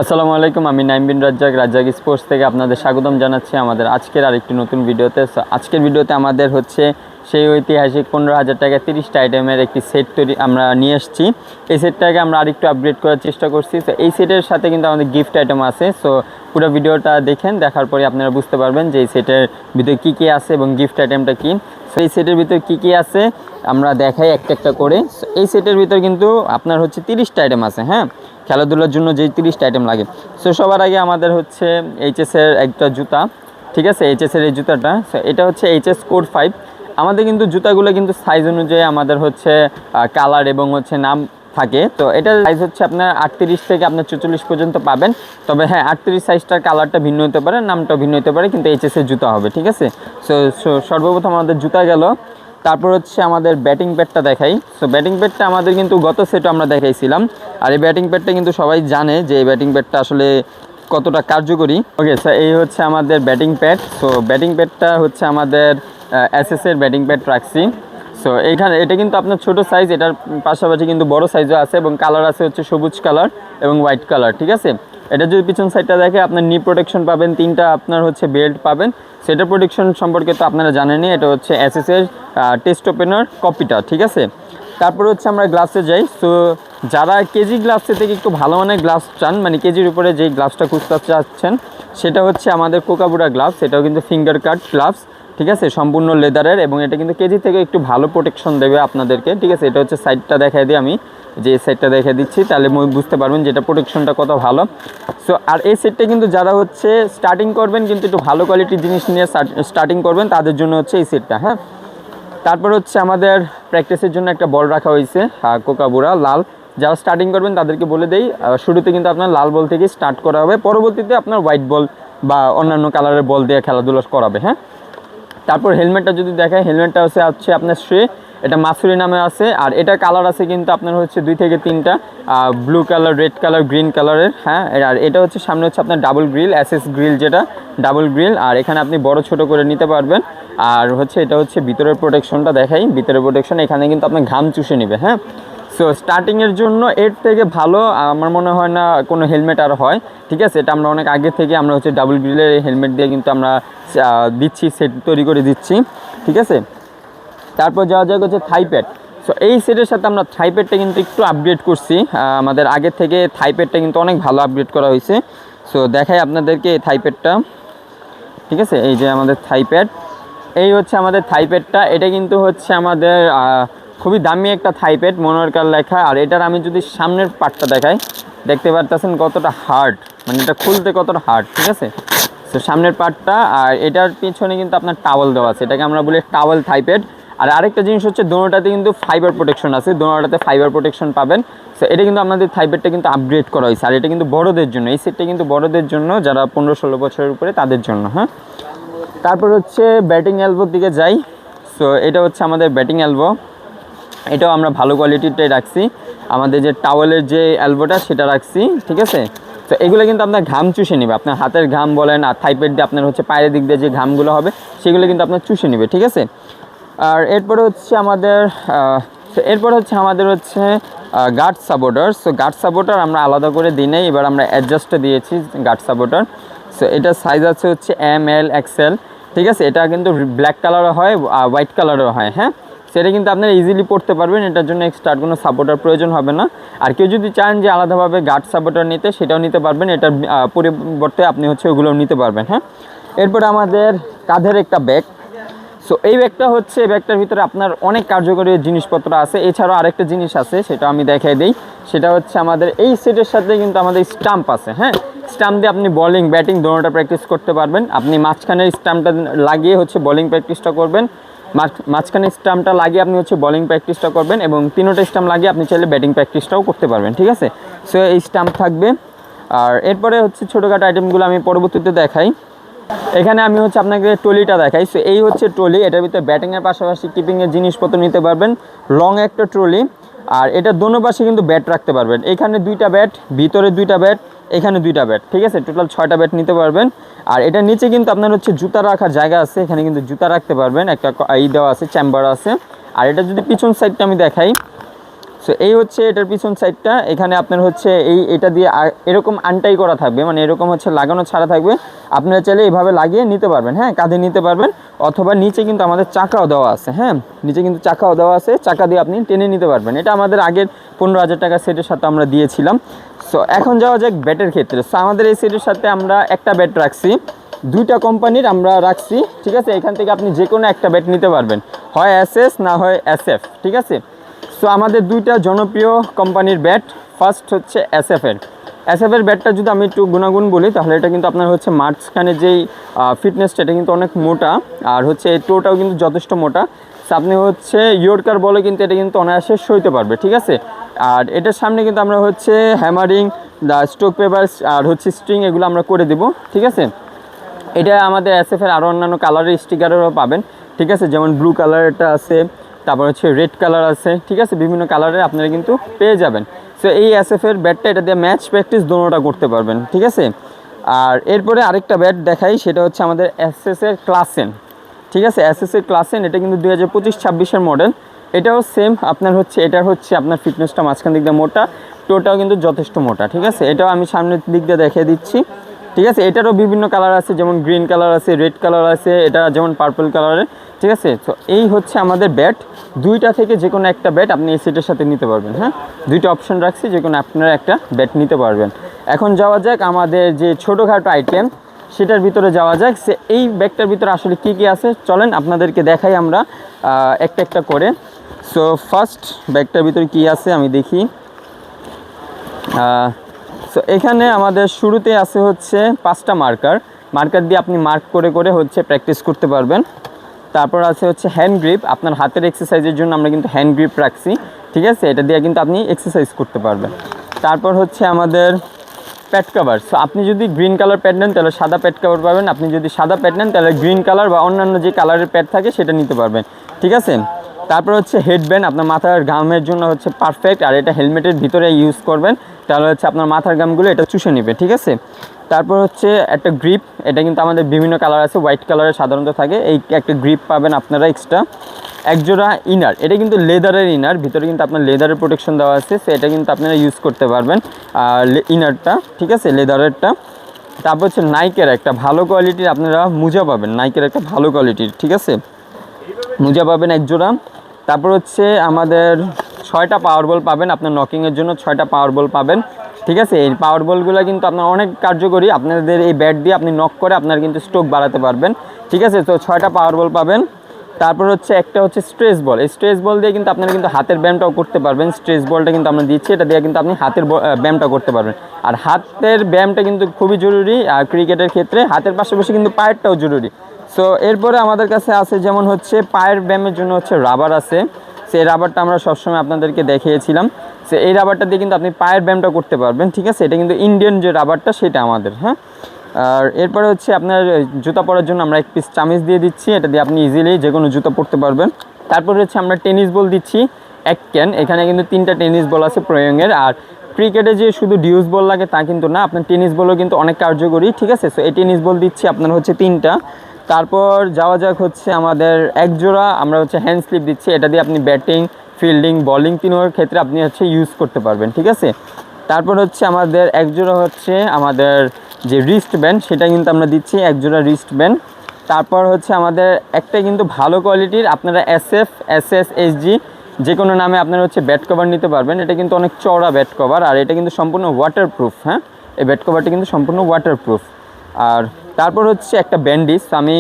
আসসালামু আলাইকুম, আমি নাইম বিন রাজ্জাক, রাজ্জাক স্পোর্টস থেকে আপনাদের স্বাগতম জানাচ্ছি আমাদের আজকের আরেকটি নতুন ভিডিওতে। আজকের ভিডিওতে আমাদের হচ্ছে সেই ঐতিহাসিক 15,000 টাকা 30টা আইটেমের একটি সেট তৈরি আমরা নিয়ে এসেছি। এই সেটটাকে আমরা আরেকটু আপগ্রেড করার চেষ্টা করছি। তো এই সেটের সাথে কিন্তু আমাদের গিফট আইটেম আছে। সো পুরো ভিডিওটা দেখেন, দেখার পরে আপনারা বুঝতে পারবেন যে এই সেটের ভিতরে কী কী আছে এবং গিফট আইটেমটা কী। সো এই সেটের ভিতরে কী কী আছে আমরা দেখাই একটা একটা করে। এই সেটের ভিতরে কিন্তু আপনার হচ্ছে 30টা আইটেম আছে। হ্যাঁ, খেলাধুলার জন্য যেই 30টা আইটেম লাগে। সো সবার আগে আমাদের হচ্ছে এইচএসের একটা জুতা, ঠিক আছে, এইচএসের এই জুতাটা। সো এটা হচ্ছে এইচএস কোড 5। আমাদের কিন্তু জুতাগুলো কিন্তু সাইজ অনুযায়ী আমাদের হচ্ছে কালার এবং হচ্ছে নাম থাকে। তো এটার সাইজ হচ্ছে আপনার 38 থেকে আপনার 44 পর্যন্ত পাবেন। তবে হ্যাঁ, 38 সাইজটার কালারটা ভিন্ন হতে পারে, নামটাও ভিন্ন হতে পারে, কিন্তু এইচএসের জুতা হবে, ঠিক আছে। সো সর্বপ্রথম আমাদের জুতা গেল। তারপর হচ্ছে আমাদের ব্যাটিং প্যাডটা দেখাই। সো ব্যাটিং প্যাডটা আমাদের কিন্তু গত সেটও আমরা দেখাইছিলাম। আর এই ব্যাটিং প্যাডটা কিন্তু সবাই জানে যে এই ব্যাটিং প্যাডটা আসলে কতটা কার্যকরী। ওকে, সো এই হচ্ছে আমাদের ব্যাটিং প্যাড। সো ব্যাটিং প্যাডটা হচ্ছে আমাদের এসএসের ব্যাটিং প্যাড রাখছি। সো এটা কিন্তু আপনার ছোট সাইজ, এটার পাশাপাশি কিন্তু বড় সাইজও আছে এবং কালার আছে হচ্ছে সবুজ কালার এবং হোয়াইট কালার, ঠিক আছে। এটা যদি পিছন সাইডটা দেখে আপনার নি প্রোটেকশন পাবেন, 3টা আপনার হচ্ছে বেল্ট পাবেন। সেটা প্রোটেকশন সম্পর্কে তো আপনারা জানেনই, এটা হচ্ছে এসএসের টেস্ট ওপেনার কপিটা, ঠিক আছে। তারপর হচ্ছে আমরা গ্লাভসে যাই। সো যারা কেজি গ্লাভসের থেকে একটু ভালো মানের গ্লাভস চান, মানে কেজির উপরে যেই গ্লাভসটা খুঁজতে চাচ্ছেন, সেটা হচ্ছে আমাদের কোকাবুরা গ্লাভস। এটাও কিন্তু ফিঙ্গার কাট গ্লাভস, ঠিক আছে, সম্পূর্ণ লেদারের, এবং এটা কিন্তু কেজি থেকে একটু ভালো প্রোটেকশন দেবে আপনাদেরকে, ঠিক আছে। এটা হচ্ছে সাইডটা দেখাই দিই, আমি যে সাইডটা দেখে দিচ্ছি, তাহলে বুঝতে পারবেন যে এটা প্রোটেকশনটা কত ভালো। সো আর এই সেটটা কিন্তু যারা হচ্ছে স্টার্টিং করবেন, কিন্তু একটু ভালো কোয়ালিটির জিনিস নিয়ে স্টার্টিং করবেন, তাদের জন্য হচ্ছে এই সেটটা। হ্যাঁ, তারপর হচ্ছে আমাদের প্র্যাকটিসের জন্য একটা বল রাখা হয়েছে কোকাবুরা লাল। যারা স্টার্টিং করবেন তাদেরকে বলে দেই, শুরুতে কিন্তু আপনার লাল বল থেকে স্টার্ট করা হবে, পরবর্তীতে আপনার হোয়াইট বল বা অন্যান্য কালারের বল দিয়ে খেলাধুলা করাবে। হ্যাঁ, তারপর হেলমেটটা যদি দেখায়, হেলমেটটা হচ্ছে আপনার শ্রে, এটা মাসুরি নামে আছে। আর এটা কালার আছে কিন্তু আপনার হচ্ছে 2 থেকে 3টা, blue colour, red colour, green কালারের। হ্যাঁ, আর এটা হচ্ছে সামনে হচ্ছে আপনার ডাবল গ্রিল, এসএস গ্রিল, যেটা ডাবল গ্রিল। আর এখানে আপনি বড় ছোট করে নিতে পারবেন। আর হচ্ছে এটা হচ্ছে ভিতরের প্রোটেকশনটা দেখাই, ভিতরের প্রোটেকশন এখানে কিন্তু আপনার ঘাম চুষে নেবে। হ্যাঁ, সো স্টার্টিংয়ের জন্য এর থেকে ভালো আমার মনে হয় না কোনো হেলমেট আর হয়, ঠিক আছে। এটা আমরা অনেক আগে থেকে আমরা হচ্ছে ডাবল গ্রিলের হেলমেট দিয়ে কিন্তু আমরা দিচ্ছি, সেট তৈরি করে দিচ্ছি, ঠিক আছে। তারপর যাওয়া যাক হচ্ছে থাইপ্যাড। সো এই সেটের সাথে আমরা থাইপ্যাডটা কিন্তু একটু আপগ্রেড করছি, আমাদের আগের থেকে থাইপ্যাডটা কিন্তু অনেক ভালো আপগ্রেড করা হয়েছে। সো দেখাই আপনাদেরকে এই থাইপ্যাডটা, ঠিক আছে। এই যে আমাদের থাইপ্যাড, এই হচ্ছে আমাদের থাইপ্যাডটা। এটা কিন্তু হচ্ছে আমাদের খুবই দামি একটা থাইপ্যাড, মনোরকার লেখা। আর এটার আমি যদি সামনের পার্টটা দেখাই, দেখতে পারতেছেন কতটা হার্ড, মানে এটা খুলতে কতটা হার্ড, ঠিক আছে। তো সামনের পার্টটা, আর এটার পিছনে কিন্তু আপনার টাওয়েল দেওয়া আছে, এটাকে আমরা বলি টাওয়েল থাইপ্যাড। আর আরেকটা জিনিস হচ্ছে দোনোটাতে কিন্তু ফাইবার প্রোটেকশন আছে, দোনোটাতে ফাইবার প্রোটেকশন পাবেন। সো এটা কিন্তু আপনাদের থাইপ্যাডটা কিন্তু আপগ্রেড করা হয়েছে। আর এটা কিন্তু বড়দের জন্য, এই সেটটা কিন্তু বড়দের জন্য, যারা 15-16 বছরের উপরে তাদের জন্য। হ্যাঁ, তারপর হচ্ছে ব্যাটিং এলবোর দিকে যাই। সো এটা হচ্ছে আমাদের ব্যাটিং এলবো, এটাও আমরা ভালো কোয়ালিটিরটাই রাখছি। আমাদের যে টাওয়েলের যে এলবোটা সেটা রাখছি, ঠিক আছে। তো এগুলো কিন্তু আপনার ঘাম চুষে নেবে, আপনার হাতের ঘাম বলেন, আর থাইপ্যাড দিয়ে আপনার হচ্ছে পায়ের দিক দিয়ে যে ঘামগুলো হবে সেগুলো কিন্তু আপনার চুষে নেবে, ঠিক আছে। আর এরপরে হচ্ছে আমাদের guard supporter. So guard supporter আমরা আলাদা করে দিই নাই, এবার আমরা অ্যাডজাস্টে দিয়েছি গার্ড সাপোর্টার। সো এটার সাইজ আছে হচ্ছে ML XL, ঠিক আছে। এটা কিন্তু ব্ল্যাক কালারও হয়, হোয়াইট কালারও হয়। হ্যাঁ, সেটা কিন্তু আপনারা ইজিলি পড়তে পারবেন, এটার জন্য এক্সট্রা কোনো সাপোর্টার প্রয়োজন হবে না। আর কেউ যদি চান যে আলাদাভাবে গার্ড সাপোর্টার নিতে, সেটাও নিতে পারবেন, এটার পরিবর্তে আপনি হচ্ছে ওগুলোও নিতে পারবেন। হ্যাঁ, এরপরে আমাদের কাঁধের একটা ব্যাগ। সো এই ব্যাগটার ভিতরে আপনার অনেক কার্যকরী জিনিসপত্র আছে। এছাড়াও আরেকটা জিনিস আছে, সেটা আমি দেখাই দিই। সেটা হচ্ছে আমাদের এই সেটের সাথে কিন্তু আমাদের স্টাম্প আছে। হ্যাঁ, স্টাম্প দিয়ে আপনি বলিং ব্যাটিং দোনোটা প্র্যাকটিস করতে পারবেন। আপনি মাঝখানের স্টাম্পটা লাগিয়ে হচ্ছে বোলিং প্র্যাকটিসটা করবেন, মাঝখানে স্টাম্পটা লাগিয়ে আপনি হচ্ছে বোলিং প্র্যাকটিসটা করবেন, এবং 3টা স্টাম্প লাগিয়ে আপনি চাইলে ব্যাটিং প্র্যাকটিসটাও করতে পারবেন, ঠিক আছে। সো এই স্টাম্প থাকবে। আর এরপরে হচ্ছে ছোটোখাটো আইটেমগুলো আমি পরবর্তীতে দেখাই। এখানে আমি হচ্ছে আপনাকে ট্রলিটা দেখাই। সো এই হচ্ছে ট্রলি, এটার ভিতরে ব্যাটিংয়ের পাশাপাশি কিপিংয়ের জিনিসপত্র নিতে পারবেন। লং একটা ট্রলি, আর এটা দোনো পাশে কিন্তু ব্যাট রাখতে পারবেন। এখানে 2টা ব্যাট, ভিতরে 2টা ব্যাট, এখানে 2টা ব্যাট, ঠিক আছে। টোটাল 6টা ব্যাট নিতে পারবেন। আর এটার নিচে কিন্তু আপনার হচ্ছে জুতা রাখার জায়গা আছে, এখানে কিন্তু জুতা রাখতে পারবেন, একটা দেওয়া আছে, চেম্বার আছে। আর এটা যদি পিছন সাইডটা আমি দেখাই, সো এই হচ্ছে এটার পিছন সাইডটা। এখানে আপনার হচ্ছে এটা দিয়ে এরকম আনটাই করা থাকবে, মানে এরকম হচ্ছে লাগানো ছাড়া থাকবে। আপনারা চাইলে এইভাবে লাগিয়ে নিতে পারবেন, হ্যাঁ, কাঁধে নিতে পারবেন, অথবা নিচে কিন্তু আমাদের চাকাও দেওয়া আছে, হ্যাঁ, নিচে কিন্তু চাকাও দেওয়া আছে, চাকা দিয়ে আপনি টেনে নিতে পারবেন। এটা আমাদের আগের 15,000 টাকা সেটের সাথে আমরা দিয়েছিলাম। সো এখন যাওয়া যাক ব্যাটের ক্ষেত্রে। সো আমাদের এই সেটের সাথে আমরা একটা ব্যাট রাখছি, 2টা কোম্পানির আমরা রাখছি, ঠিক আছে। এখান থেকে আপনি যে কোনো একটা ব্যাট নিতে পারবেন, হয় এসএস না হয় এসএফ, ঠিক আছে। সো আমাদের 2টা জনপ্রিয় কোম্পানির ব্যাট। ফার্স্ট হচ্ছে এসএফের ব্যাটটা যদি আমি একটু গুণাগুণ বলি, তাহলে এটা কিন্তু আপনার হচ্ছে মাঝখানে যেই ফিটনেসটা, এটা কিন্তু অনেক মোটা, আর হচ্ছে এই টোটাও কিন্তু যথেষ্ট মোটা। সো আপনি হচ্ছে ইয়র্কার বলে কিন্তু এটা কিন্তু অনায়াসে সইতে পারবে, ঠিক আছে। আর এটার সামনে কিন্তু আমরা হচ্ছে হ্যামারিং, স্ট্রোক পেপার আর হচ্ছে স্ট্রিং, এগুলো আমরা করে দেব, ঠিক আছে। এটা আমাদের এসএফের আরও অন্যান্য কালারের স্টিকারও পাবেন, ঠিক আছে, যেমন ব্লু কালারেরটা আছে, তারপর হচ্ছে রেড কালার আছে, ঠিক আছে, বিভিন্ন কালারের আপনারা কিন্তু পেয়ে যাবেন। সো এই এসএফের ব্যাটটা, এটা দিয়ে ম্যাচ প্র্যাকটিস দোনোটা করতে পারবেন, ঠিক আছে। আর এরপরে আরেকটা ব্যাট দেখাই, সেটা হচ্ছে আমাদের এসএসের ক্লাসেন, ঠিক আছে। এসএসের ক্লাসেন, এটা কিন্তু 2025-26-এর মডেল। এটাও সেম আপনার হচ্ছে, এটার হচ্ছে আপনার ফিটনেসটা মাঝখান দিক দিয়ে মোটা, টোটাও কিন্তু যথেষ্ট মোটা, ঠিক আছে। এটাও আমি সামনের দিক দিয়ে দেখিয়ে দিচ্ছি, ঠিক আছে। এটারও বিভিন্ন কালার আছে, যেমন গ্রিন কালার আছে, রেড কালার আছে, এটা যেমন পার্পল কালারের, ঠিক আছে। তো এই হচ্ছে আমাদের ব্যাট। 2টা থেকে যে কোনো একটা ব্যাট আপনি এই সেটের সাথে নিতে পারবেন, হ্যাঁ, 2টা অপশন রাখছি, যে কোনো আপনারা একটা ব্যাট নিতে পারবেন। এখন যাওয়া যাক আমাদের যে ছোটোখাটো আইটেম, সেটার ভিতরে যাওয়া যাক। সে এই ব্যাগটার ভিতরে আসলে কী কী আছে, চলেন আপনাদেরকে দেখাই আমরা একটা একটা করে। সো ফার্স্ট ব্যাগটার ভিতরে কী আছে আমি দেখি। সো এখানে আমাদের শুরুতে আছে হচ্ছে 5টা মার্কার দিয়ে আপনি মার্ক করে করে হচ্ছে প্র্যাকটিস করতে পারবেন। তারপর আছে হচ্ছে হ্যান্ড গ্রিপ, আপনার হাতের এক্সারসাইজের জন্য আমরা কিন্তু হ্যান্ড গ্রিপ রাখছি, ঠিক আছে, এটা দিয়ে কিন্তু আপনি এক্সারসাইজ করতে পারবেন। তারপর হচ্ছে আমাদের প্যাড কাভার। সো আপনি যদি গ্রিন কালার প্যাড নেন তাহলে সাদা প্যাড কাভার পাবেন, আপনি যদি সাদা প্যাড নেন তাহলে গ্রিন কালার বা অন্যান্য যে কালারের প্যাড থাকে সেটা নিতে পারবেন, ঠিক আছে। তারপর হচ্ছে হেডব্যান্ড, আপনার মাথার ঘামের জন্য হচ্ছে পারফেক্ট, আর এটা হেলমেটের ভিতরে ইউজ করবেন, তাহলে হচ্ছে আপনার মাথার ঘামগুলো এটা চুষে নেবে, ঠিক আছে। তারপর হচ্ছে একটা গ্রিপ, এটা কিন্তু আমাদের বিভিন্ন কালার আছে, হোয়াইট কালারের সাধারণত থাকে, এই একটা গ্রিপ পাবেন আপনারা এক্সট্রা। একজোড়া ইনার, এটা কিন্তু লেদারের ইনার, ভিতরে কিন্তু আপনার লেদারের প্রোটেকশন দেওয়া আছে, সো এটা কিন্তু আপনারা ইউজ করতে পারবেন ইনারটা, ঠিক আছে, লেদারেরটা। তারপর হচ্ছে নাইকের একটা ভালো কোয়ালিটির আপনারা মোজা পাবেন, নাইকের একটা ভালো কোয়ালিটির, ঠিক আছে, মোজা পাবেন একজোড়া। তারপর হচ্ছে আমাদের 6টা পাওয়ার বল পাবেন, আপনার নকিংয়ের জন্য 6টা পাওয়ার বল পাবেন, ঠিক আছে। এই পাওয়ার বলগুলো কিন্তু আপনার অনেক কার্যকরী, আপনাদের এই ব্যাট দিয়ে আপনি নক করে আপনার কিন্তু স্ট্রোক বাড়াতে পারবেন, ঠিক আছে। তো 6টা পাওয়ার বল পাবেন। তারপর হচ্ছে একটা হচ্ছে স্ট্রেস বল, এই স্ট্রেস বল দিয়ে কিন্তু আপনারা কিন্তু হাতের ব্যায়ামটাও করতে পারবেন। স্ট্রেস বলটা কিন্তু আমরা দিচ্ছি, এটা দিয়ে কিন্তু আপনি হাতের ব্যায়ামটা করতে পারবেন। আর হাতের ব্যায়ামটা কিন্তু খুবই জরুরি, আর ক্রিকেটের ক্ষেত্রে হাতের পাশাপাশি কিন্তু পায়েরটাও জরুরি। সো এরপরে আমাদের কাছে আছে যেমন হচ্ছে পায়ের ব্যায়ামের জন্য হচ্ছে রাবার আছে, সেই রাবারটা আমরা সবসময় আপনাদেরকে দেখিয়েছিলাম। সো এই রাবারটা দিয়ে কিন্তু আপনি পায়ের ব্যায়ামটা করতে পারবেন, ঠিক আছে। এটা কিন্তু ইন্ডিয়ান যে রাবারটা সেটা আমাদের, হ্যাঁ। আর এরপরে হচ্ছে আপনার জুতা পরার জন্য আমরা এক পিস চামিজ দিয়ে দিচ্ছি, এটা দিয়ে আপনি ইজিলি যে কোনো জুতা পরতে পারবেন। তারপরে হচ্ছে আমরা টেনিস বল দিচ্ছি এক ক্যান, এখানে কিন্তু 3টা টেনিস বল আছে প্রয়োগের। আর ক্রিকেটে যে শুধু ডিউস বল লাগে তা কিন্তু না, আপনার টেনিস বলও কিন্তু অনেক কার্যকরী, ঠিক আছে। সো এই টেনিস বল দিচ্ছি আপনার হচ্ছে 3টা। তারপর যাওয়া যাক হচ্ছে আমাদের একজোড়া আমরা হচ্ছে হ্যান্ড স্লিপ দিচ্ছি, এটা দিয়ে আপনি ব্যাটিং, ফিল্ডিং, বলিং তিনোর ক্ষেত্রে আপনি হচ্ছে ইউজ করতে পারবেন, ঠিক আছে। তারপর হচ্ছে আমাদের একজোড়া হচ্ছে আমাদের যে রিস্ট ব্যান্ড, সেটা কিন্তু আমরা দিচ্ছি একজোড়া রিস্ট ব্যান্ড। তারপর হচ্ছে আমাদের একটা কিন্তু ভালো কোয়ালিটির আপনারা এসএফ, এসএস, এসজি যে কোনো নামে আপনারা হচ্ছে ব্যাট কভার নিতে পারবেন। এটা কিন্তু অনেক চওড়া ব্যাট কভার, আর এটা কিন্তু সম্পূর্ণ ওয়াটারপ্রুফ, হ্যাঁ, এই ব্যাট কভারটা কিন্তু সম্পূর্ণ ওয়াটারপ্রুফ। আর তারপর হচ্ছে একটা ব্যান্ডিজ, আমি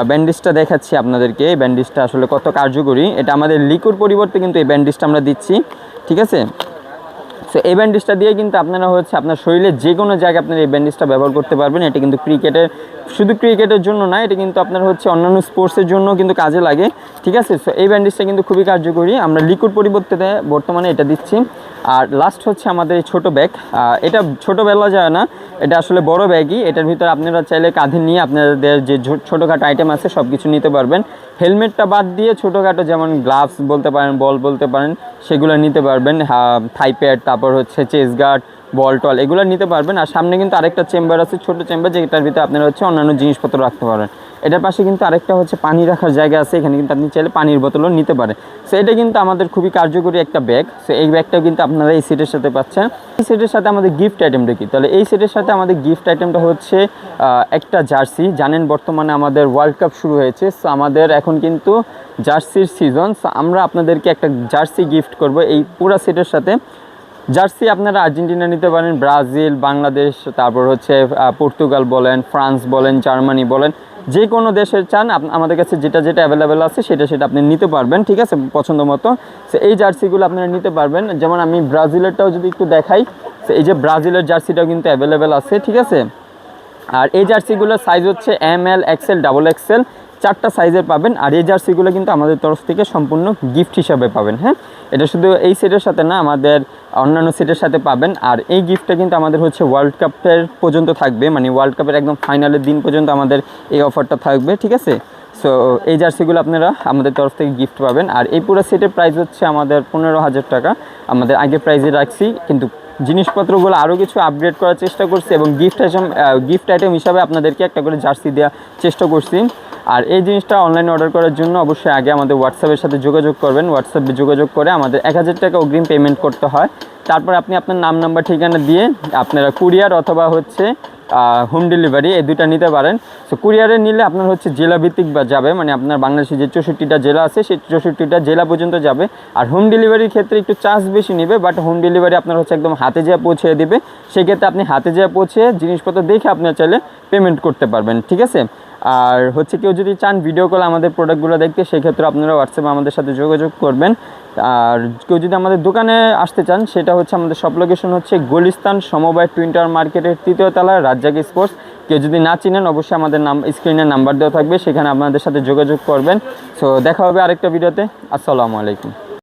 ব্যান্ডিজটা দেখাচ্ছি আপনাদেরকে, এই ব্যান্ডিজটা আসলে কত কার্যকরী। এটা আমাদের লিকুর পরিবর্তে কিন্তু এই ব্যান্ডিজটা আমরা দিচ্ছি, ঠিক আছে। সো এই ব্যান্ডেজটা দিয়ে কিন্তু আপনারা হচ্ছে আপনার শরীরে যে কোনো জায়গায় আপনারা এই ব্যান্ডেজটা ব্যবহার করতে পারবেন। এটা কিন্তু শুধু ক্রিকেটের জন্য না, এটা কিন্তু আপনার হচ্ছে অন্যান্য স্পোর্টসের জন্য কিন্তু কাজে লাগে, ঠিক আছে। সো এই ব্যান্ডেজটা কিন্তু খুবই কার্যকরী, আমরা লিকুইড পরিবর্তে বর্তমানে এটা দিচ্ছি। আর লাস্ট হচ্ছে আমাদের এই ছোটো ব্যাগ, এটা ছোটো বেলা যায় না, এটা আসলে বড় ব্যাগই। এটার ভিতরে আপনারা চাইলে কাঁধে নিয়ে আপনাদের যে ছোটোখাটো আইটেম আছে সব কিছু নিতে পারবেন। হেলমেটটা বাদ দিয়ে ছোটোখাটো যেমন গ্লাভস বলতে পারেন, বল বলতে পারেন, সেগুলো নিতে পারবেন। থাই প্যাড, তারপর হচ্ছে চেস্ট গার্ড, বল টল এগুলো নিতে পারবেন। আর সামনে কিন্তু আরেকটা চেম্বার আছে, ছোট চেম্বার, যেটার ভিতরে আপনারা হচ্ছে অন্যান্য জিনিসপত্র রাখতে পারেন। এটার পাশে কিন্তু আরেকটা হচ্ছে পানি রাখার জায়গা আছে, এখানে কিন্তু আপনি চাইলে পানির বোতলও নিতে পারেন। সো এটা কিন্তু আমাদের খুবই কার্যকরী একটা ব্যাগ। সো এই ব্যাগটাও কিন্তু আপনারা এই সেটের সাথে পাচ্ছেন। এই সেটের সাথে আমাদের গিফট আইটেমটা কি, তাহলে এই সেটের সাথে আমাদের গিফট আইটেমটা হচ্ছে একটা জার্সি। জানেন বর্তমানে আমাদের ওয়ার্ল্ড কাপ শুরু হয়েছে, সো আমাদের এখন কিন্তু জার্সির সিজন। সো আমরা আপনাদেরকে একটা জার্সি গিফট করব এই পুরো সেটের সাথে। জার্সি আপনারা আর্জেন্টিনা নিতে পারেন, ব্রাজিল, বাংলাদেশ, তারপর হচ্ছে পর্তুগাল বলেন, ফ্রান্স বলেন, জার্মানি বলেন, যে কোনো দেশের চান আমাদের কাছে যেটা যেটা অ্যাভেলেবেল আছে সেটা আপনি নিতে পারবেন, ঠিক আছে, পছন্দ মতো। সো এই জার্সিগুলো আপনারা নিতে পারবেন। যেমন আমি ব্রাজিলেরটাও যদি একটু দেখাই, সো এই যে ব্রাজিলের জার্সিটাও কিন্তু অ্যাভেলেবেল আছে, ঠিক আছে। আর এই জার্সিগুলোর সাইজ হচ্ছে ML, XL, XXL, 4টা সাইজের পাবেন। আর এই জার্সিগুলো কিন্তু আমাদের তরফ থেকে সম্পূর্ণ গিফট হিসাবে পাবেন। হ্যাঁ, এটা শুধু এই সেটের সাথে না, আমাদের অন্যান্য সেটের সাথে পাবেন। আর এই গিফটটা কিন্তু আমাদের হচ্ছে ওয়ার্ল্ড কাপের পর্যন্ত থাকবে, মানে ওয়ার্ল্ড কাপের একদম ফাইনালের দিন পর্যন্ত আমাদের এই অফারটা থাকবে, ঠিক আছে। সো এই জার্সিগুলো আপনারা আমাদের তরফ থেকে গিফট পাবেন। আর এই পুরো সেটের প্রাইস হচ্ছে আমাদের 15,000 টাকা, আমাদের আগে প্রাইসে রাখছি, কিন্তু জিনিসপত্রগুলো আরও কিছু আপগ্রেড করার চেষ্টা করছি এবং গিফট আইটেম হিসাবে আপনাদেরকে একটা করে জার্সি দেওয়ার চেষ্টা করছি। আর এই জিনিসটা অনলাইনে অর্ডার করার জন্য অবশ্যই আগে আমাদের হোয়াটসঅ্যাপের সাথে যোগাযোগ করবেন। হোয়াটসঅ্যাপে যোগাযোগ করে আমাদের 1000 টাকা অগ্রিম পেমেন্ট করতে হয়। তারপর আপনি আপনার নাম, নাম্বার, ঠিকানা দিয়ে আপনারা কুরিয়ার অথবা হচ্ছে হোম ডেলিভারি এই দুইটা নিতে পারেন। সো কুরিয়ারে নিলে আপনার হচ্ছে জেলাভিত্তিক যাবে, মানে আপনার বাংলাদেশে যে 64টা জেলা আছে সেই 64টা জেলা পর্যন্ত যাবে। আর হোম ডেলিভারির ক্ষেত্রে একটু চার্জ বেশি নেবে, বাট হোম ডেলিভারি আপনার হচ্ছে একদম হাতে যেয়ে পৌঁছে দেবে। সেক্ষেত্রে আপনি হাতে যেয়ে পৌঁছে জিনিসপত্র দেখে আপনার চাইলে পেমেন্ট করতে পারবেন, ঠিক আছে। আর হচ্ছে কেউ যদি চান ভিডিও কল আমাদের প্রোডাক্টগুলো দেখতে, সেক্ষেত্রে আপনারা হোয়াটসঅ্যাপে আমাদের সাথে যোগাযোগ করবেন। আর কেউ যদি আমাদের দোকানে আসতে চান, সেটা হচ্ছে আমাদের সব লোকেশন হচ্ছে গুলিস্তান সমবায় টুইন টাওয়ার মার্কেটের 3য় তলায় রাজ্জাক স্পোর্টস। কেউ যদি না চিনেন অবশ্যই আমাদের স্ক্রিনে নাম্বার দেওয়া থাকবে, সেখানে আপনাদের সাথে যোগাযোগ করবেন। সো দেখা হবে আরেকটা ভিডিওতে। আসসালামু আলাইকুম।